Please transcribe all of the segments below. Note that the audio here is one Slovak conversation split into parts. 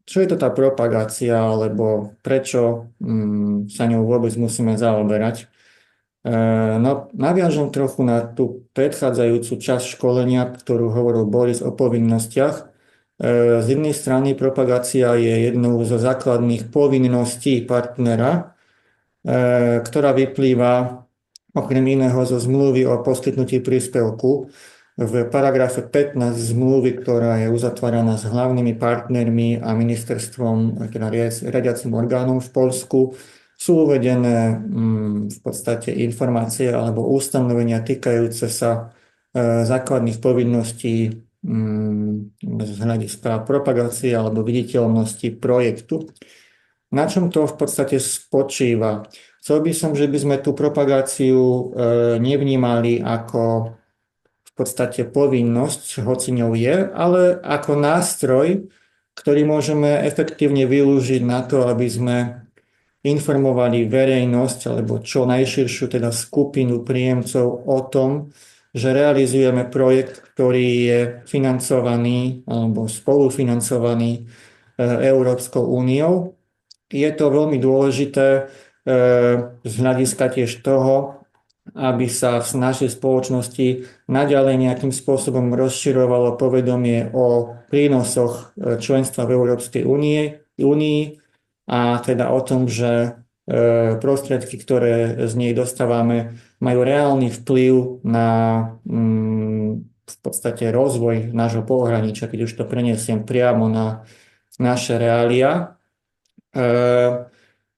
Čo je to tá propagácia, alebo prečo sa ňou vôbec musíme zaoberať? No, naviažem trochu na tú predchádzajúcu časť školenia, ktorú hovoril Boris o povinnostiach. Z jednej strany propagácia je jednou zo základných povinností partnera, ktorá vyplýva okrem iného zo zmluvy o poskytnutí príspevku. V paragrafe 15 zmluvy, ktorá je uzatváraná s hlavnými partnermi a ministerstvom, teda riadiacim orgánom v Poľsku, sú uvedené v podstate informácie alebo ustanovenia týkajúce sa základných povinností z hľadiska propagácie alebo viditeľnosti projektu. Na čom to v podstate spočíva? Chcel by som, že by sme tú propagáciu nevnímali ako v podstate povinnosť, hoci ňou je, ale ako nástroj, ktorý môžeme efektívne využiť na to, aby sme informovali verejnosť alebo čo najširšiu teda skupinu príjemcov o tom, že realizujeme projekt, ktorý je financovaný alebo spolufinancovaný Európskou úniou. Je to veľmi dôležité z hľadiska tiež toho, aby sa v našej spoločnosti naďalej nejakým spôsobom rozširovalo povedomie o prínosoch členstva v Európskej únii a teda o tom, že prostriedky, ktoré z nej dostávame, majú reálny vplyv na v podstate rozvoj nášho pohraničia, keď už to preniesiem priamo na naše reália.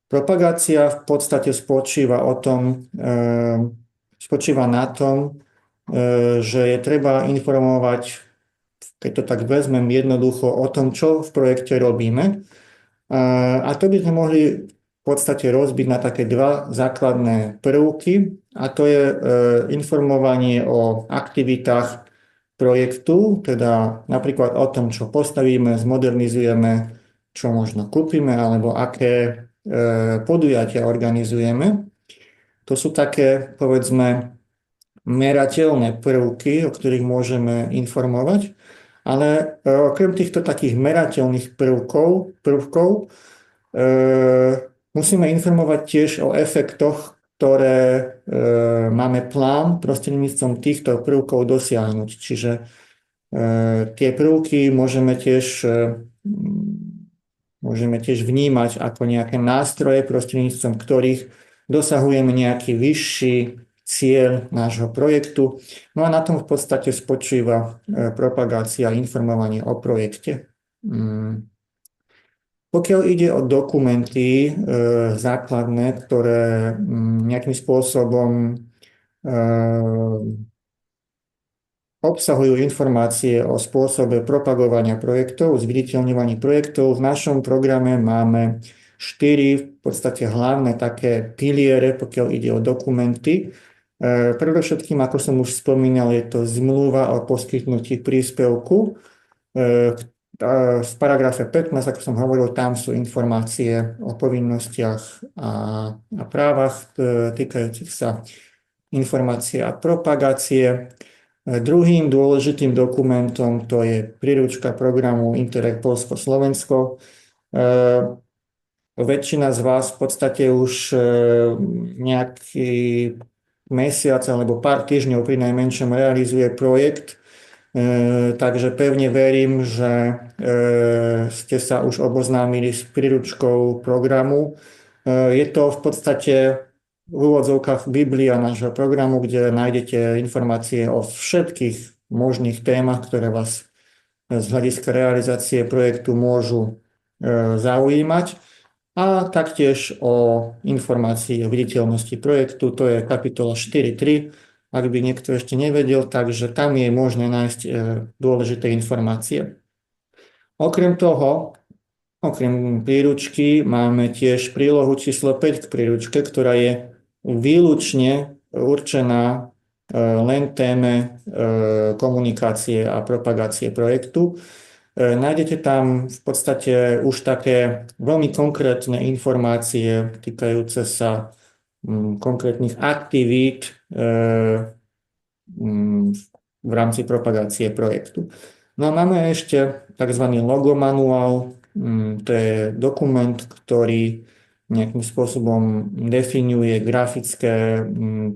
Propagácia v podstate spočíva na tom, že je treba informovať, keď to tak vezmem jednoducho, o tom, čo v projekte robíme. A to by sme mohli v podstate rozbiť na také dva základné prvky, a to je informovanie o aktivitách projektu, teda napríklad o tom, čo postavíme, zmodernizujeme, čo možno kúpime, alebo aké podujatia organizujeme. To sú také, povedzme, merateľné prvky, o ktorých môžeme informovať, ale okrem týchto takých merateľných prvkov musíme informovať tiež o efektoch, ktoré máme plán prostredníctvom týchto prvkov dosiahnuť. Čiže tie prvky môžeme tiež vnímať ako nejaké nástroje, prostredníctvom ktorých dosahujeme nejaký vyšší cieľ nášho projektu. No a na tom v podstate spočíva propagácia a informovanie o projekte. Pokiaľ ide o dokumenty základné, ktoré nejakým spôsobom obsahujú informácie o spôsobe propagovania projektov, zviditeľňovaní projektov. V našom programe máme 4 v podstate hlavné také piliere, pokiaľ ide o dokumenty. Predovšetkým, ako som už spomínal, je to zmluva o poskytnutí príspevku. V paragrafe 15, ako som hovoril, tam sú informácie o povinnostiach a právach týkajúcich sa informácie a propagácie. Druhým dôležitým dokumentom to je príručka programu Interreg Poľsko-Slovensko. Väčšina z vás v podstate už nejaký mesiac alebo pár týždňov pri najmenšom realizuje projekt, takže pevne verím, že ste sa už oboznámili s príručkou programu. Je to v podstate v úvodzovkách Biblia nášho programu, kde nájdete informácie o všetkých možných témach, ktoré vás z hľadiska realizácie projektu môžu zaujímať. A taktiež o informácii o viditeľnosti projektu, to je kapitola 4.3, ak by niekto ešte nevedel, takže tam je možné nájsť dôležité informácie. Okrem toho, okrem príručky, máme tiež prílohu číslo 5 k príručke, ktorá je výlučne určená len téme komunikácie a propagácie projektu. Nájdete tam v podstate už také veľmi konkrétne informácie týkajúce sa konkrétnych aktivít v rámci propagácie projektu. No a máme ešte tzv. Logo manuál. To je dokument, ktorý nejakým spôsobom definuje grafické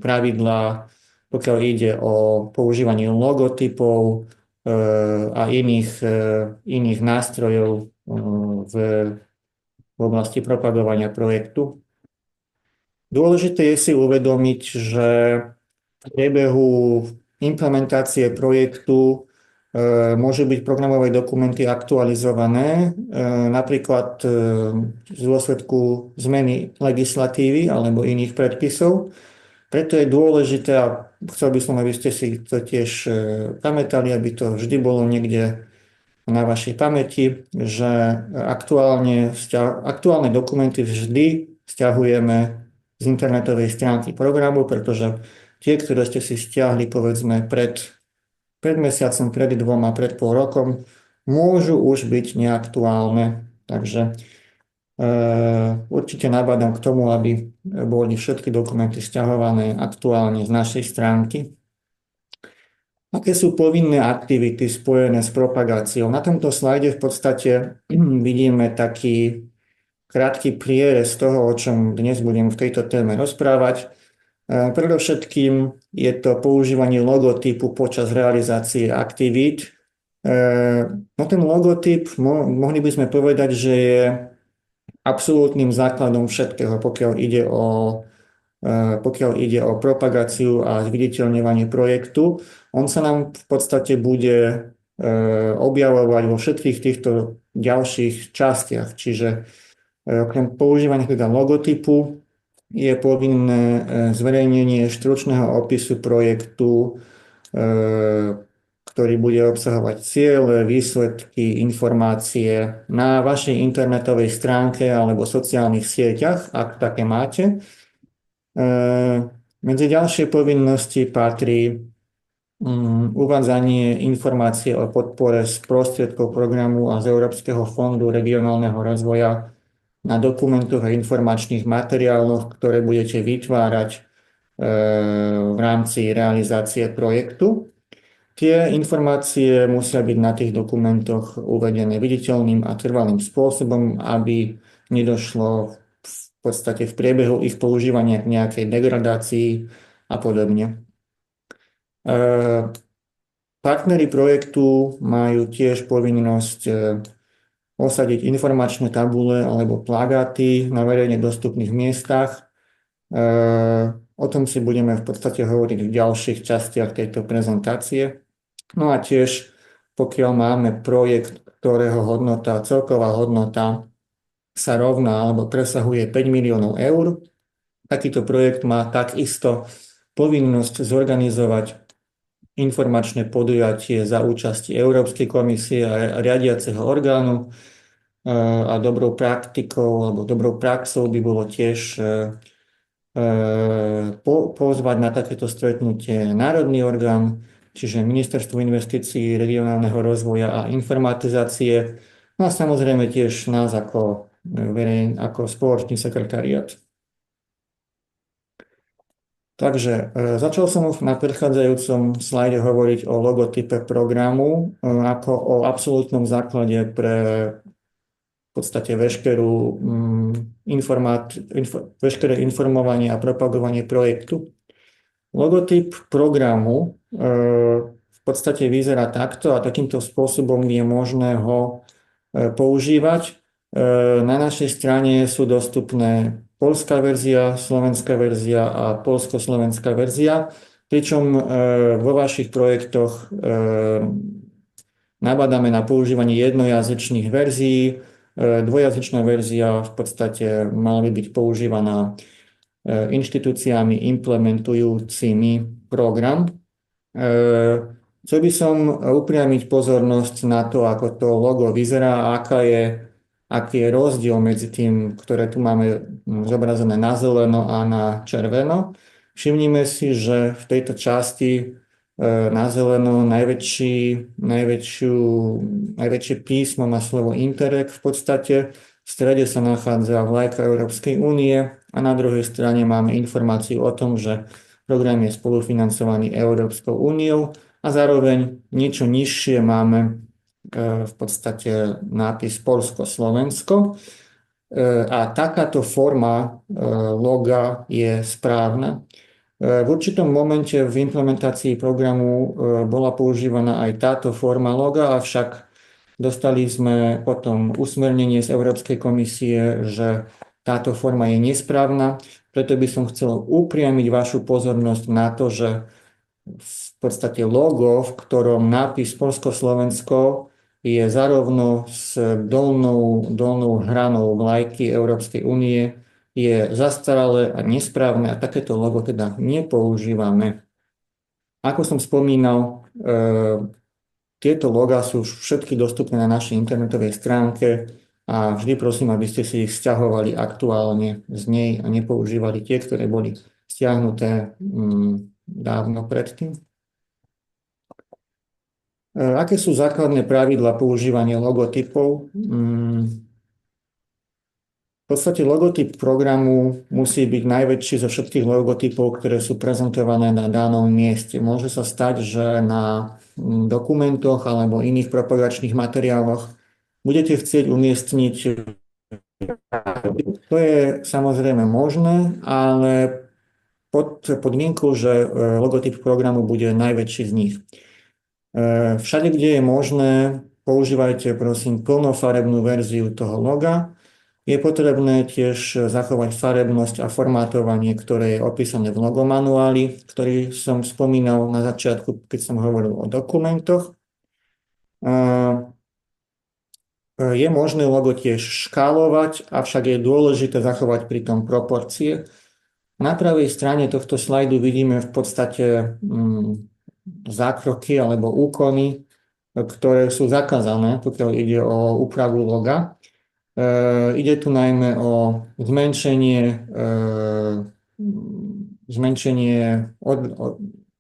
pravidlá, pokiaľ ide o používanie logotypov a iných nástrojov v oblasti propagovania projektu. Dôležité je si uvedomiť, že v priebehu implementácie projektu môžu byť programové dokumenty aktualizované, napríklad v dôsledku zmeny legislatívy alebo iných predpisov. Preto je dôležité, a chcel by som, aby ste si to tiež pamätali, aby to vždy bolo niekde na vašej pamäti, že aktuálne dokumenty vždy stiahujeme z internetovej stránky programu, pretože tie, ktoré ste si stiahli povedzme pred mesiacom, pred 2, pred pol rokom, môžu už byť neaktuálne. Takže určite nabádam k tomu, aby boli všetky dokumenty stiahované aktuálne z našej stránky. Aké sú povinné aktivity spojené s propagáciou? Na tomto slajde v podstate vidíme taký krátky prierez toho, o čom dnes budem v tejto téme rozprávať. Predovšetkým je to používanie logotypu počas realizácie aktivít. No ten logotyp, mohli by sme povedať, že je absolútnym základom všetkého, pokiaľ ide o propagáciu a zviditeľňovanie projektu. On sa nám v podstate bude objavovať vo všetkých týchto ďalších častiach. Čiže okrem používania teda logotypu je povinné zverejnenie stručného opisu projektu, ktorý bude obsahovať ciele, výsledky, informácie na vašej internetovej stránke alebo sociálnych sieťach, ak také máte. Medzi ďalšie povinnosti patrí uvádzanie informácie o podpore z prostriedkov programu a z Európskeho fondu regionálneho rozvoja na dokumentoch a informačných materiáloch, ktoré budete vytvárať v rámci realizácie projektu. Tie informácie musia byť na tých dokumentoch uvedené viditeľným a trvalým spôsobom, aby nedošlo v podstate v priebehu ich používania k nejakej degradácii a podobne. Partneri projektu majú tiež povinnosť osadiť informačné tabule alebo plagáty na verejne dostupných miestach. O tom si budeme v podstate hovoriť v ďalších častiach tejto prezentácie. No a tiež, pokiaľ máme projekt, ktorého celková hodnota sa rovná alebo presahuje 5 miliónov eur, takýto projekt má takisto povinnosť zorganizovať informačné podujatie za účasti Európskej komisie a riadiaceho orgánu a dobrou praktikou alebo dobrou praxou by bolo tiež pozvať na takéto stretnutie národný orgán, čiže Ministerstvo investícií, regionálneho rozvoja a informatizácie, no a samozrejme tiež nás ako spoločný sekretariat. Takže začal som na predchádzajúcom slajde hovoriť o logotype programu ako o absolútnom základe pre v podstate veškeré informovanie a propagovanie projektu. Logotyp programu v podstate vyzerá takto a takýmto spôsobom je možné ho používať. Na našej strane sú dostupné poľská verzia, slovenská verzia a poľsko-slovenská verzia, pričom vo vašich projektoch nabadáme na používanie jednojazyčných verzií. Dvojazyčná verzia v podstate mala by byť používaná inštitúciami implementujúcimi program. Chcel by som upriamiť pozornosť na to, ako to logo vyzerá a aký je rozdiel medzi tým, ktoré tu máme zobrazené na zeleno a na červeno. Všimnime si, že v tejto časti na zeleno najväčšie písmo má slovo Interreg v podstate. V strede sa nachádza vlajka Európskej únie a na druhej strane máme informáciu o tom, že program je spolufinancovaný Európskou úniou a zároveň niečo nižšie máme v podstate nápis Poľsko-Slovensko. A takáto forma loga je správna. V určitom momente v implementácii programu bola používaná aj táto forma loga, avšak dostali sme potom usmernenie z Európskej komisie, že táto forma je nesprávna. Preto by som chcel upriamiť vašu pozornosť na to, že v podstate logo, v ktorom nápis Poľsko-Slovensko je zarovno s dolnou hranou vlajky Európskej únie, je zastaralé a nesprávne a takéto logo teda nepoužívame. Ako som spomínal, tieto logá sú všetky dostupné na našej internetovej stránke a vždy prosím, aby ste si ich sťahovali aktuálne z nej a nepoužívali tie, ktoré boli stiahnuté dávno predtým. Aké sú základné pravidlá používania logotypov? V podstate logotyp programu musí byť najväčší zo všetkých logotypov, ktoré sú prezentované na danom mieste. Môže sa stať, že na dokumentoch alebo iných propagačných materiáloch budete chcieť umiestniť. To je samozrejme možné, ale pod podmienkou, že logotyp programu bude najväčší z nich. Všade, kde je možné, používajte prosím plnofarebnú verziu toho loga. Je potrebné tiež zachovať farebnosť a formátovanie, ktoré je opísané v logomanuáli, ktorý som spomínal na začiatku, keď som hovoril o dokumentoch. Je možné logo tiež škálovať, avšak je dôležité zachovať pritom proporcie. Na pravej strane tohto slajdu vidíme v podstate zákroky alebo úkony, ktoré sú zakázané, pokiaľ ide o úpravu loga. Ide tu najmä o zmenšenie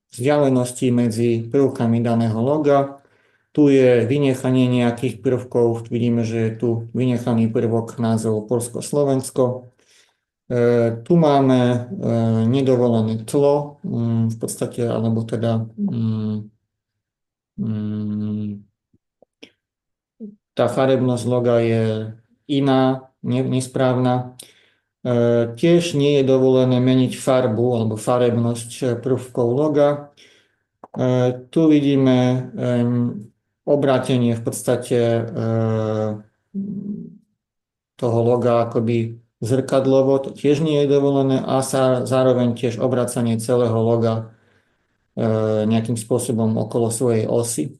vzdialenosti medzi prvkami daného loga. Tu je vynechanie nejakých prvkov, vidíme, že je tu vynechaný prvok názov Poľsko-Slovensko. Tu máme nedovolené tlo, v podstate, alebo teda tá farebnosť loga je iná, nesprávna. Tiež nie je dovolené meniť farbu alebo farebnosť prvkov loga. Tu vidíme obrátenie v podstate toho loga akoby zrkadlovo, to tiež nie je dovolené a zároveň tiež obracanie celého loga nejakým spôsobom okolo svojej osy.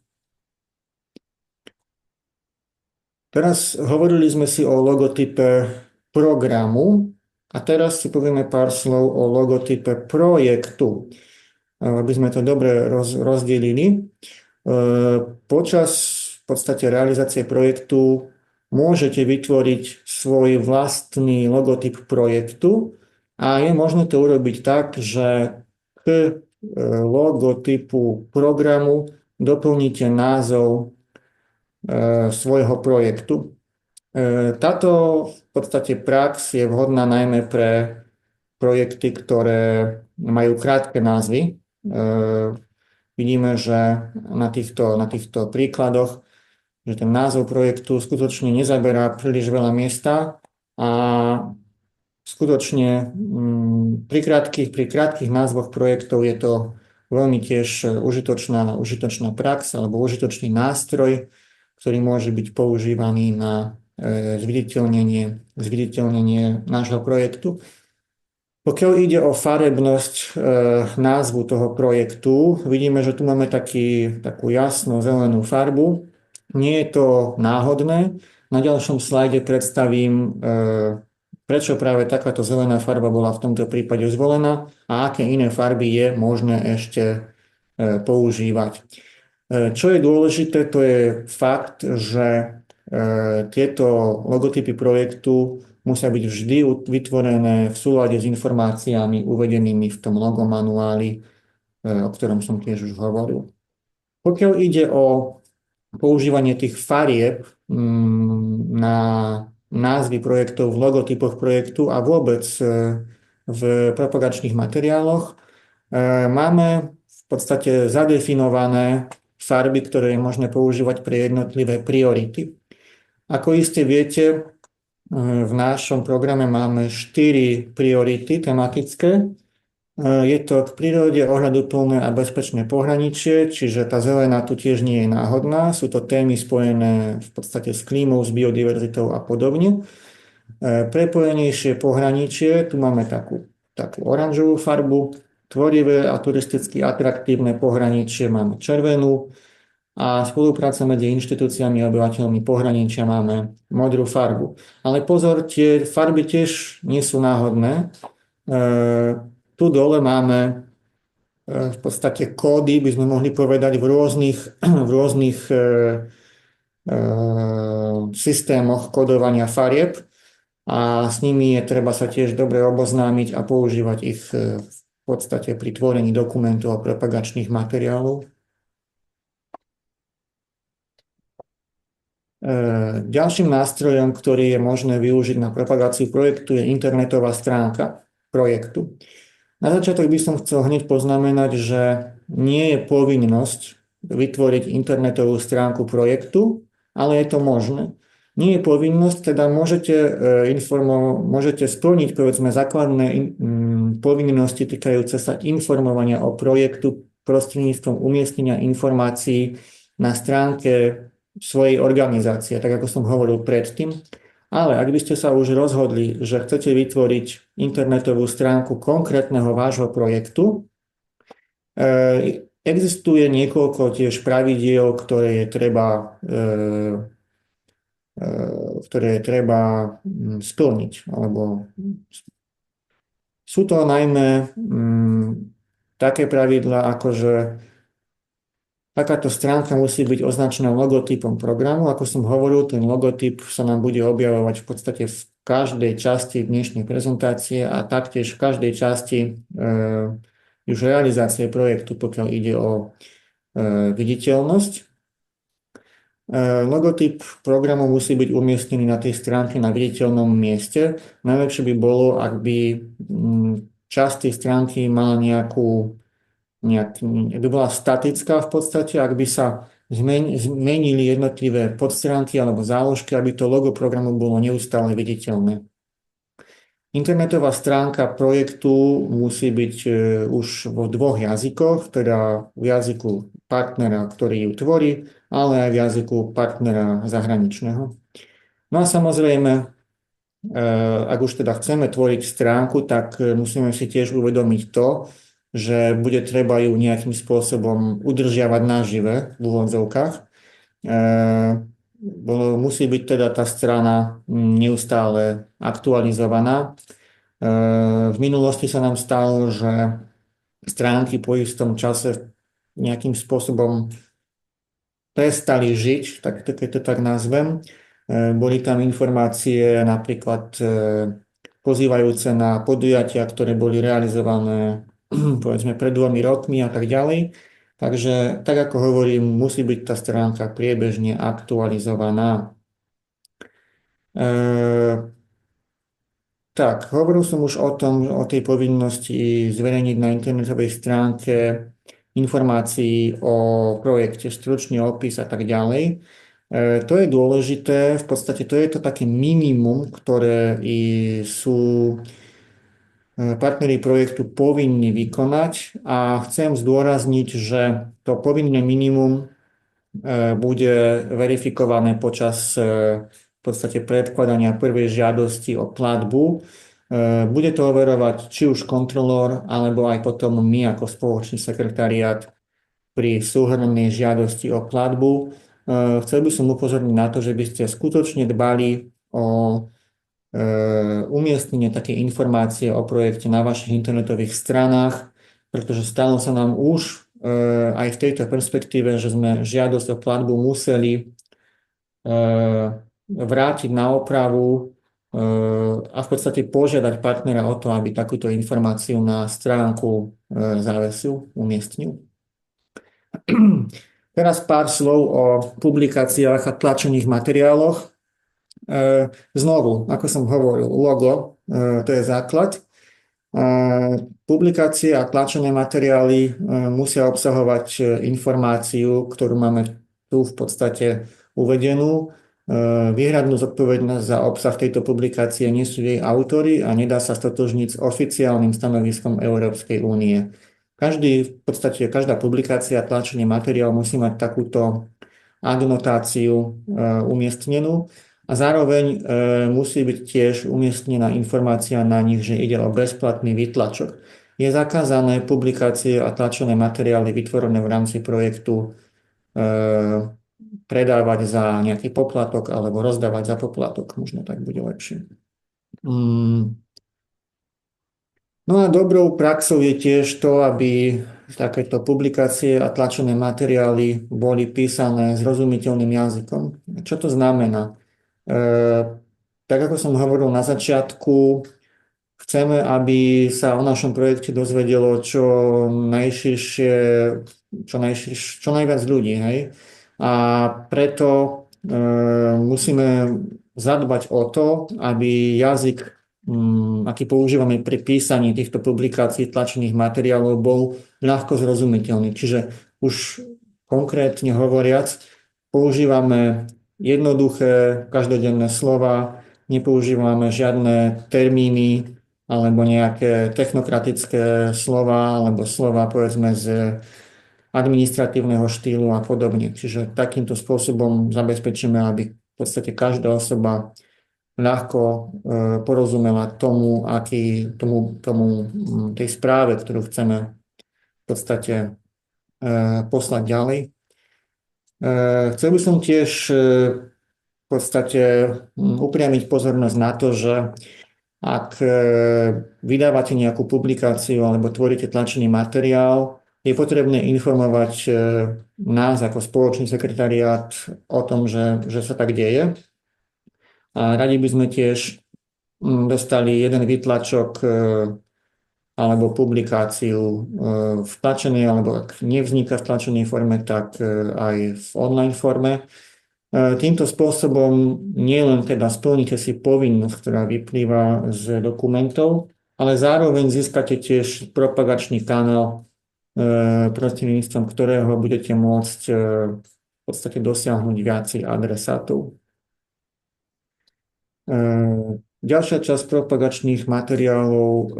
Teraz hovorili sme si o logotype programu a teraz si povieme pár slov o logotype projektu, aby sme to dobre rozdelili. Počas v podstate realizácie projektu môžete vytvoriť svoj vlastný logotyp projektu a je možné to urobiť tak, že k logotypu programu doplníte názov svojho projektu. Táto v podstate prax je vhodná najmä pre projekty, ktoré majú krátke názvy. Vidíme, že na týchto príkladoch že ten názov projektu skutočne nezaberá príliš veľa miesta a skutočne pri krátkych názvoch projektov je to veľmi tiež užitočná prax alebo užitočný nástroj, ktorý môže byť používaný na zviditeľnenie nášho projektu. Pokiaľ ide o farebnosť názvu toho projektu, vidíme, že tu máme takú jasnú zelenú farbu. Nie je to náhodné. Na ďalšom slajde predstavím, prečo práve takáto zelená farba bola v tomto prípade zvolená a aké iné farby je možné ešte používať. Čo je dôležité, to je fakt, že tieto logotypy projektu musia byť vždy vytvorené v súlade s informáciami uvedenými v tom logomanuáli, o ktorom som tiež už hovoril. Pokiaľ ide o používanie tých farieb na názvy projektov v logotypoch projektu a vôbec v propagačných materiáloch, máme v podstate zadefinované farby, ktoré je možné používať pre jednotlivé priority. Ako iste viete, v našom programe máme 4 priority tematické. Je to k prírode, ohľaduplné a bezpečné pohraničie, čiže tá zelená tu tiež nie je náhodná. Sú to témy spojené v podstate s klímou, s biodiverzitou a podobne. Prepojenejšie pohraničie, tu máme takú oranžovú farbu. Tvorivé a turisticky atraktívne pohraničie máme červenú. A spolupráca medzi inštitúciami a obyvateľmi pohraničia máme modrú farbu. Ale pozor, tie farby tiež nie sú náhodné. Tu dole máme v podstate kódy, by sme mohli povedať, v rôznych systémoch kodovania farieb a s nimi je treba sa tiež dobre oboznámiť a používať ich v podstate pri tvorení dokumentov a propagačných materiálov. Ďalším nástrojom, ktorý je možné využiť na propagáciu projektu, je internetová stránka projektu. Na začiatok by som chcel hneď poznamenať, že nie je povinnosť vytvoriť internetovú stránku projektu, ale je to možné. Nie je povinnosť, teda môžete splniť povedzme základné povinnosti týkajúce sa informovania o projektu prostredníctvom umiestnenia informácií na stránke svojej organizácie, tak ako som hovoril predtým. Ale ak by ste sa už rozhodli, že chcete vytvoriť internetovú stránku konkrétneho vášho projektu, existuje niekoľko tiež pravidiel, ktoré je treba splniť. Alebo sú to najmä také pravidlá, ako že takáto stránka musí byť označená logotypom programu. Ako som hovoril, ten logotyp sa nám bude objavovať v podstate v každej časti dnešnej prezentácie a taktiež v každej časti už realizácie projektu, pokiaľ ide o viditeľnosť. Logotyp programu musí byť umiestnený na tej stránke na viditeľnom mieste. Najlepšie by bolo, ak by časť tej stránky mala by bola statická v podstate, ak by sa zmenili jednotlivé podstránky alebo záložky, aby to logo programu bolo neustále viditeľné. Internetová stránka projektu musí byť už vo 2 jazykoch, teda v jazyku partnera, ktorý ju tvorí, ale aj v jazyku partnera zahraničného. No a samozrejme, ak už teda chceme tvoriť stránku, tak musíme si tiež uvedomiť to, že bude treba ju nejakým spôsobom udržiavať nažive v úvodzovkách. Musí byť teda tá strana neustále aktualizovaná. V minulosti sa nám stalo, že stránky po istom čase nejakým spôsobom prestali žiť, keď to tak nazvem. Boli tam informácie napríklad pozývajúce na podujatia, ktoré boli realizované povedzme pred 2 rokmi a tak ďalej. Takže, tak ako hovorím, musí byť tá stránka priebežne aktualizovaná. Tak, hovoril som už o tej povinnosti zverejniť na internetovej stránke informácií o projekte, stručný opis a tak ďalej. To je dôležité, v podstate to je to také minimum, ktoré sú partneri projektu povinní vykonať a chcem zdôrazniť, že to povinné minimum bude verifikované počas v podstate predkladania prvej žiadosti o platbu. Bude to overovať či už kontrolór, alebo aj potom my ako spoločný sekretariát pri súhrnnej žiadosti o platbu. Chcel by som upozorniť na to, že by ste skutočne dbali o umiestnenie také informácie o projekte na vašich internetových stranách, pretože stalo sa nám už aj v tejto perspektíve, že sme žiadosť o platbu museli vrátiť na opravu a v podstate požiadať partnera o to, aby takúto informáciu na stránku zavesil, umiestnil. Teraz pár slov o publikáciách a tlačených materiáloch. Znovu, ako som hovoril, logo, to je základ. Publikácie a tlačené materiály musia obsahovať informáciu, ktorú máme tu v podstate uvedenú. Výhradnú zodpovednosť za obsah tejto publikácie nesú jej autory a nedá sa stotožniť s oficiálnym stanoviskom Európskej únie. V podstate každá publikácia a tlačený materiál musí mať takúto adnotáciu umiestnenú a zároveň musí byť tiež umiestnená informácia na nich, že ide o bezplatný výtlačok. Je zakázané publikácie a tlačené materiály vytvorené v rámci projektu predávať za nejaký poplatok alebo rozdávať za poplatok, možno tak bude lepšie. No a dobrou praxou je tiež to, aby takéto publikácie a tlačené materiály boli písané zrozumiteľným jazykom. Čo to znamená? Tak ako som hovoril na začiatku, chceme, aby sa o našom projekte dozvedelo najširšie, čo najviac ľudí, hej? A preto musíme zadbať o to, aby jazyk, aký používame pri písaní týchto publikácií, tlačených materiálov, bol ľahko zrozumiteľný. Čiže už konkrétne hovoriac, používame jednoduché každodenné slova, nepoužívame žiadne termíny alebo nejaké technokratické slova alebo slova povedzme z administratívneho štýlu a podobne. Čiže takýmto spôsobom zabezpečíme, aby v podstate každá osoba ľahko porozumela tej správe, ktorú chceme v podstate poslať ďalej. Chcel by som tiež v podstate upriamiť pozornosť na to, že ak vydávate nejakú publikáciu alebo tvoríte tlačený materiál, je potrebné informovať nás ako spoločný sekretariát o tom, že sa tak deje. A radi by sme tiež dostali jeden výtlačok alebo publikáciu v tlačenej, alebo ak nevzniká v tlačenej forme, tak aj v online forme. Týmto spôsobom nielen teda splníte si povinnosť, ktorá vyplýva z dokumentov, ale zároveň získate tiež propagačný kanál, prostredníctvom ktorého budete môcť v podstate dosiahnuť viacej adresátov. Ďalšia časť propagačných materiálov,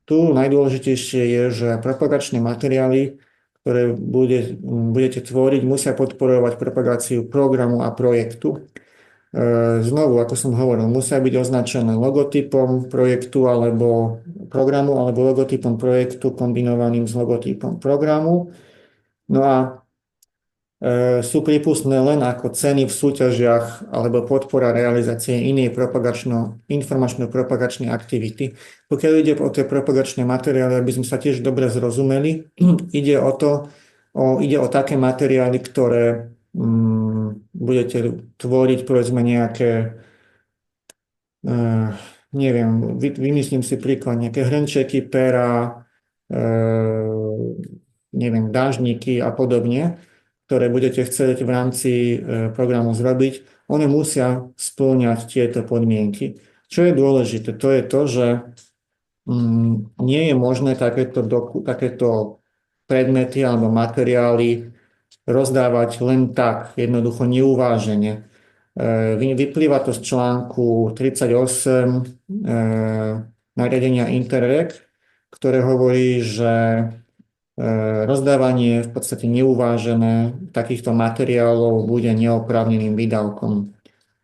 tu najdôležitejšie je, že propagačné materiály, ktoré budete tvoriť, musia podporovať propagáciu programu a projektu. Znovu, ako som hovoril, musia byť označené logotypom projektu alebo programu, alebo logotypom projektu kombinovaným s logotypom programu. No a sú prípustné len ako ceny v súťažiach alebo podpora realizácie inej informačno-propagačnej aktivity. Pokiaľ ide o tie propagačné materiály, aby sme sa tiež dobre zrozumeli, ide o také materiály, ktoré budete tvoriť, povedzme nejaké, neviem, vymyslím si príklad, nejaké hrnčeky, pera, neviem, dážniky a podobne, ktoré budete chcieť v rámci programu zrobiť, one musia spĺňať tieto podmienky. Čo je dôležité, to je to, že nie je možné takéto predmety alebo materiály rozdávať len tak, jednoducho neuvážene. Vyplýva to z článku 38 nariadenia Interreg, ktoré hovorí, že rozdávanie v podstate neuvážené takýchto materiálov bude neoprávneným výdavkom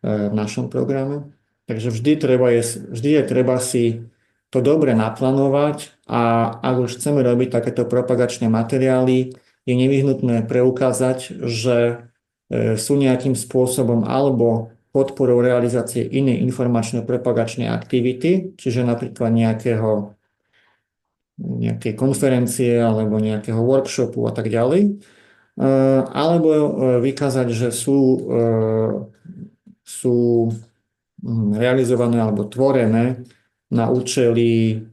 v našom programe. Takže vždy je treba si to dobre naplánovať a ak už chceme robiť takéto propagačné materiály, je nevyhnutné preukázať, že sú nejakým spôsobom alebo podporou realizácie inej informačno-propagačnej aktivity, čiže napríklad nejakej konferencie alebo nejakého workshopu a tak ďalej, alebo vykázať, že sú realizované alebo tvorené na účely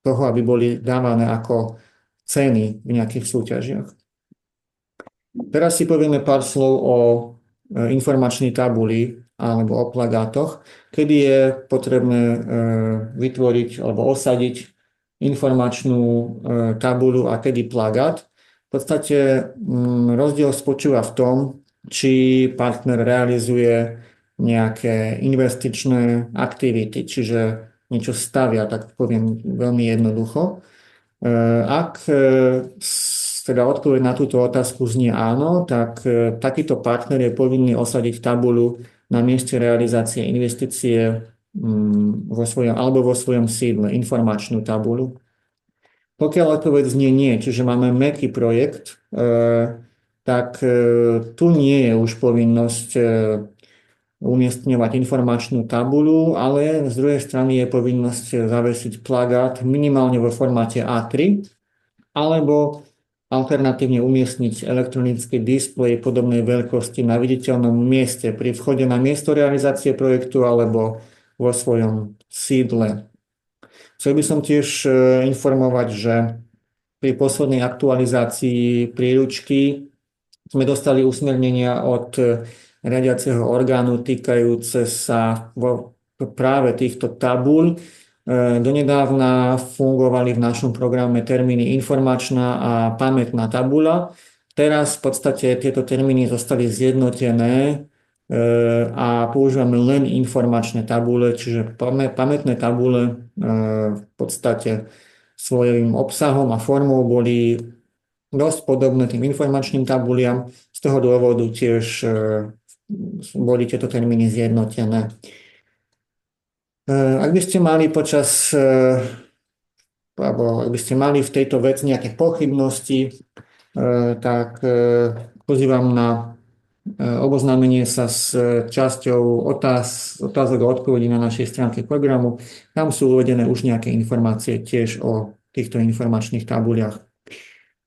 toho, aby boli dávané ako ceny v nejakých súťažiach. Teraz si povieme pár slov o informačnej tabuli alebo o plagátoch, kedy je potrebné vytvoriť alebo osadiť informačnú tabuľu a kedy plagát. V podstate rozdiel spočíva v tom, či partner realizuje nejaké investičné aktivity, čiže niečo stavia, tak poviem veľmi jednoducho. Ak teda odpoveď na túto otázku znie áno, tak takýto partner je povinný osadiť tabuľu na mieste realizácie investície alebo vo svojom sídle, informačnú tabuľu. Pokiaľ odpoveď znie nie, čiže máme mäkký projekt, tak tu nie je už povinnosť umiestňovať informačnú tabuľu, ale z druhej strany je povinnosť zavesiť plagát minimálne vo formáte A3 alebo alternatívne umiestniť elektronický displej podobnej veľkosti na viditeľnom mieste pri vchode na miesto realizácie projektu alebo vo svojom sídle. Chcel by som tiež informovať, že pri poslednej aktualizácii príručky sme dostali usmernenia od riadiaceho orgánu týkajúce sa práve týchto tabuľ. Donedávna fungovali v našom programe termíny informačná a pamätná tabuľa. Teraz v podstate tieto termíny zostali zjednotené a používame len informačné tabule, čiže pamätné tabule v podstate svojím obsahom a formou boli dosť podobné tým informačným tabuliam. Z toho dôvodu tiež boli tieto termíny zjednotené. Ak by ste mali alebo ak by ste mali v tejto veci nejaké pochybnosti, tak pozývam na oboznámenie sa s časťou otázok a odpovedí na našej stránke programu. Tam sú uvedené už nejaké informácie tiež o týchto informačných tabuliach.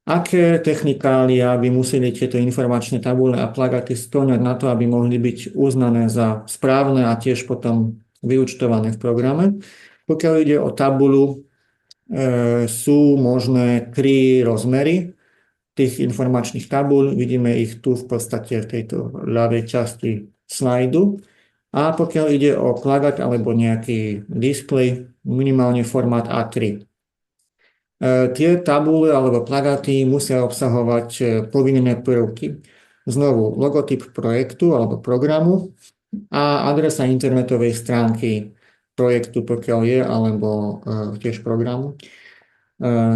Aké technikália by museli tieto informačné tabule a plagáty spĺňať na to, aby mohli byť uznané za správne a tiež potom vyúčtované v programe? Pokiaľ ide o tabuľu, sú možné 3 rozmery tých informačných tabuľ. Vidíme ich tu v podstate v tejto ľavej časti slajdu. A pokiaľ ide o plagát alebo nejaký displej, minimálne formát A3. Tie tabule alebo plagáty musia obsahovať povinné prvky. Znovu logotyp projektu alebo programu a adresa internetovej stránky projektu, pokiaľ je, alebo tiež programu.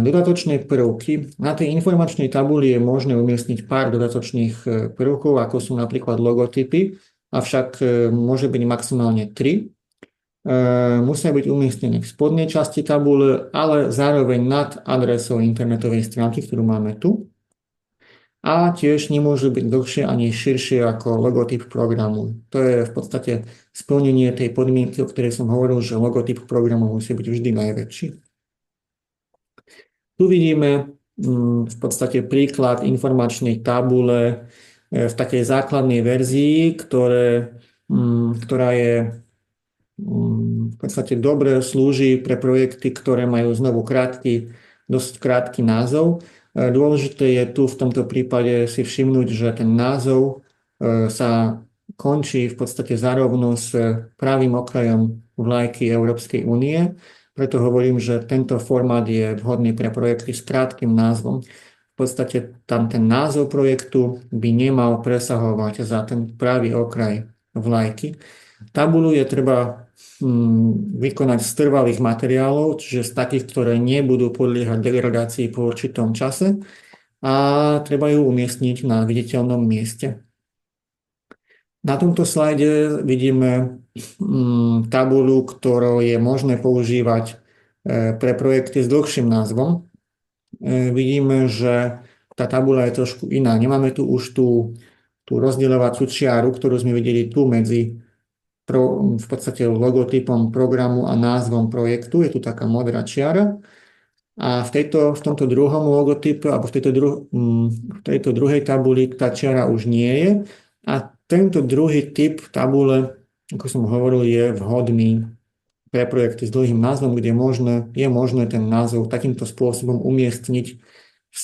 Dodatočné prvky. Na tej informačnej tabuli je možné umiestniť pár dodatočných prvkov, ako sú napríklad logotypy, avšak môže byť maximálne 3. Musia byť umiestnené v spodnej časti tabule, ale zároveň nad adresou internetovej stránky, ktorú máme tu. A tiež nemôžu byť dlhšie ani širšie ako logotyp programu. To je v podstate splnenie tej podmienky, o ktorej som hovoril, že logotyp programu musí byť vždy najväčší. Tu vidíme v podstate príklad informačnej tabule v takej základnej verzii, ktorá je v podstate dobre slúži pre projekty, ktoré majú znovu dosť krátky názov. Dôležité je tu v tomto prípade si všimnúť, že ten názov sa končí v podstate zarovno s pravým okrajom vlajky Európskej únie. Preto hovorím, že tento formát je vhodný pre projekty s krátkym názvom. V podstate tam ten názov projektu by nemal presahovať za ten pravý okraj vlajky. Tabuľu je treba vykonať z trvalých materiálov, čiže z takých, ktoré nebudú podliehať degradácii po určitom čase a treba ju umiestniť na viditeľnom mieste. Na tomto slajde vidíme tabuľu, ktorú je možné používať pre projekty s dlhším názvom. Vidíme, že tá tabuľa je trošku iná. Nemáme tu už tú rozdieľovaciu čiaru, ktorú sme videli tu medzi v podstate logotypom programu a názvom projektu. Je tu taká modrá čiara. A v tomto druhom logotype, alebo v tejto druhej tabuli tá čiara už nie je. A tento druhý typ tabule, ako som hovoril, je vhodný pre projekty s dlhým názvom, kde je možné ten názov takýmto spôsobom umiestniť v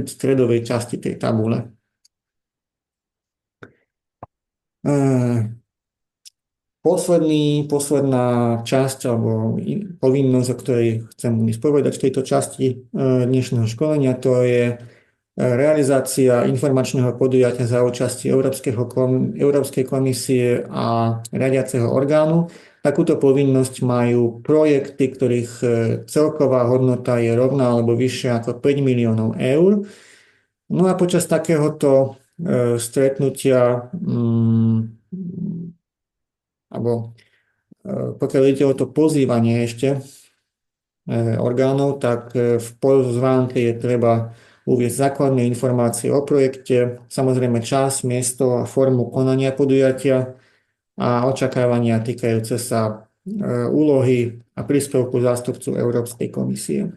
stredovej časti tej tabule. Posledná časť alebo povinnosť, o ktorej chcem dnes povedať v tejto časti dnešného školenia, to je realizácia informačného podujatia za účasti Európskej komisie a riadiaceho orgánu. Takúto povinnosť majú projekty, ktorých celková hodnota je rovná alebo vyššia ako 5 miliónov eur. No a počas takéhoto stretnutia alebo pokiaľ ide o to pozývanie ešte orgánov, tak v pozvánke je treba uviesť základné informácie o projekte, samozrejme čas, miesto a formu konania podujatia a očakávania týkajúce sa úlohy a príspevku zástupcu Európskej komisie.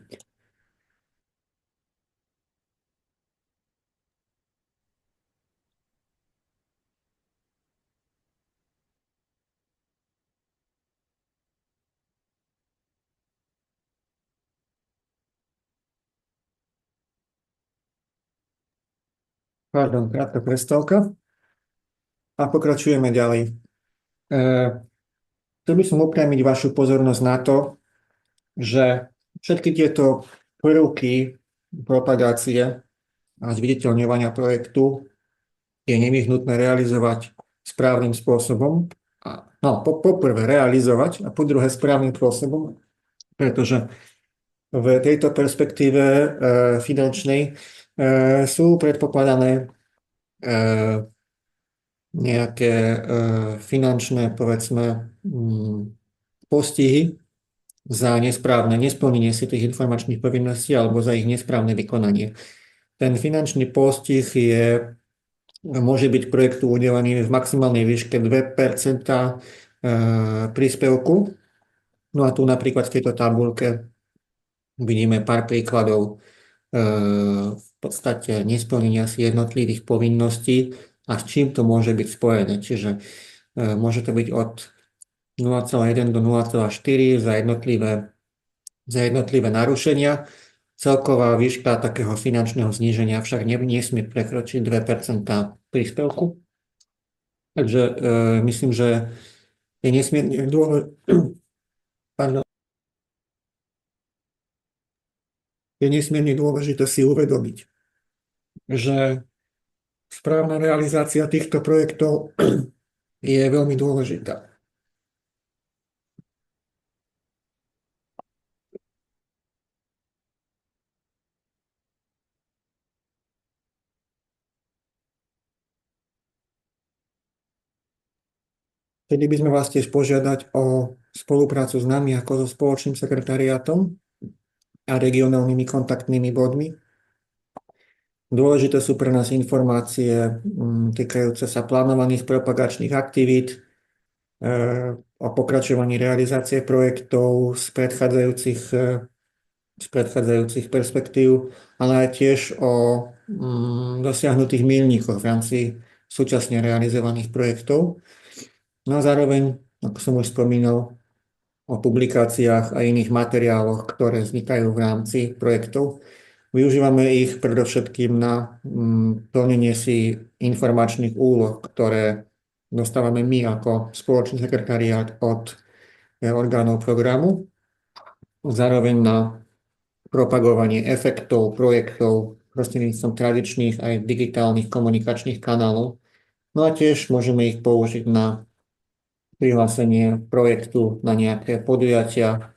Pardon, krátka prestávka a pokračujeme ďalej. Chcel by som upriamiť vašu pozornosť na to, že všetky tieto prvky propagácie a zviditeľňovania projektu je nevyhnutné realizovať správnym spôsobom. No, poprvé realizovať a po druhé správnym spôsobom, pretože v tejto perspektíve finančnej sú predpokladané nejaké finančné, povedzme, postihy za nesprávne nesplnenie si tých informačných povinností alebo za ich nesprávne vykonanie. Ten finančný postih môže byť projektu udelený v maximálnej výške 2% príspevku. No a tu napríklad v tejto tabuľke vidíme pár príkladov v podstate nesplnenia si jednotlivých povinností a s čím to môže byť spojené. Čiže môže to byť od 0,1 do 0,4 za jednotlivé narušenia. Celková výška takého finančného zníženia však nesmie prekročiť 2% príspevku. Takže myslím, že je nesmierne dôležité si uvedomiť, že správna realizácia týchto projektov je veľmi dôležitá. Tedy by sme vás tiež požiadať o spoluprácu s nami ako so spoločným sekretariátom a regionálnymi kontaktnými bodmi. Dôležité sú pre nás informácie týkajúce sa plánovaných propagačných aktivít, o pokračovaní realizácie projektov z predchádzajúcich perspektív, ale aj tiež o dosiahnutých míľnikoch v rámci súčasne realizovaných projektov. No a zároveň, ako som už spomínal, o publikáciách a iných materiáloch, ktoré vznikajú v rámci projektov. Využívame ich predovšetkým na plnenie si informačných úloh, ktoré dostávame my ako spoločný sekretariát od orgánov programu. Zároveň na propagovanie efektov, projektov prostredníctvom tradičných aj digitálnych komunikačných kanálov. No a tiež môžeme ich použiť na prihlásenie projektu na nejaké podujatia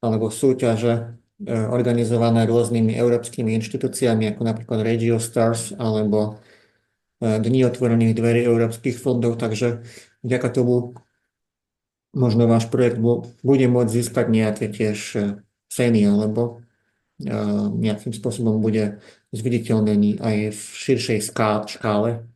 alebo súťaže organizované rôznymi európskymi inštitúciami, ako napríklad Regio Stars alebo Dni otvorených dverí európskych fondov. Takže vďaka tomu možno váš projekt bude môcť získať nejaké tiež ceny alebo nejakým spôsobom bude zviditeľnený aj v širšej škále.